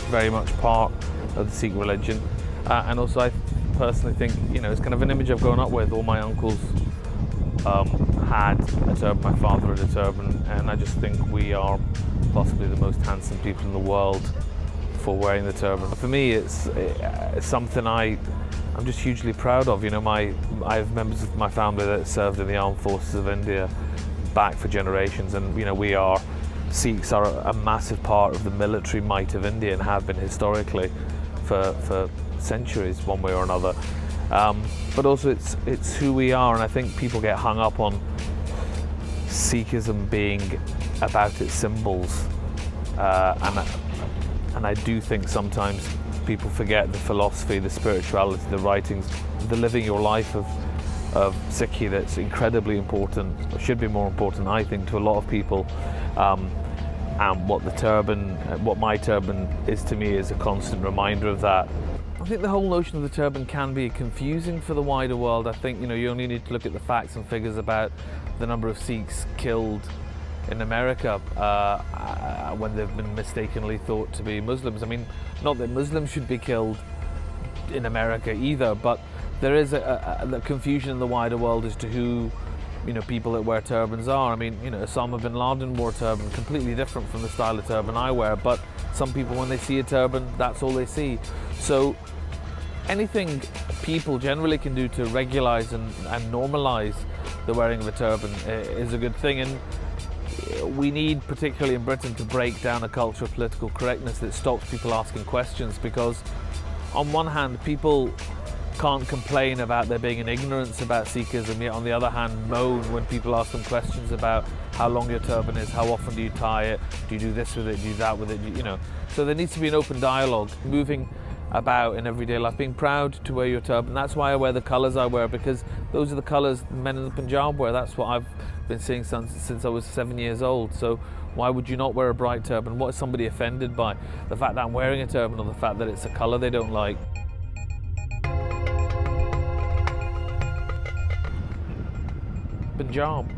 very much part of the Sikh religion. And also I personally think, you know, it's kind of an image I've grown up with. All my uncles had a turban, my father had a turban, and I just think we are possibly the most handsome people in the world for wearing the turban. For me, it's something I'm just hugely proud of. You know, I have members of my family that served in the armed forces of India back for generations, and you know, Sikhs are a massive part of the military might of India and have been historically for centuries, one way or another. But also it's who we are, and I think people get hung up on Sikhism being about its symbols, and I do think sometimes people forget the philosophy, the spirituality, the writings, the living your life of Sikhi that's incredibly important, or should be more important, I think, to a lot of people. And what my turban is to me is a constant reminder of that. I think the whole notion of the turban can be confusing for the wider world. I think, you know, you only need to look at the facts and figures about the number of Sikhs killed in America when they've been mistakenly thought to be Muslims. I mean, not that Muslims should be killed in America either, but there is a confusion in the wider world as to who, you know, people that wear turbans are. I mean, you know, Osama bin Laden wore a turban, completely different from the style of turban I wear, but some people, when they see a turban, that's all they see. So anything people generally can do to regularize and normalize the wearing of a turban is a good thing. And we need, particularly in Britain, to break down a culture of political correctness that stops people asking questions, because on one hand, people can't complain about there being an ignorance about Sikhism, yet on the other hand moan when people ask them questions about how long your turban is, how often do you tie it, do you do this with it, do you do that with it, you know. So there needs to be an open dialogue, moving about in everyday life, being proud to wear your turban. That's why I wear the colours I wear, because those are the colours men in the Punjab wear. That's what I've been seeing since I was 7 years old. So why would you not wear a bright turban? What is somebody offended by? The fact that I'm wearing a turban, or the fact that it's a colour they don't like? Punjab.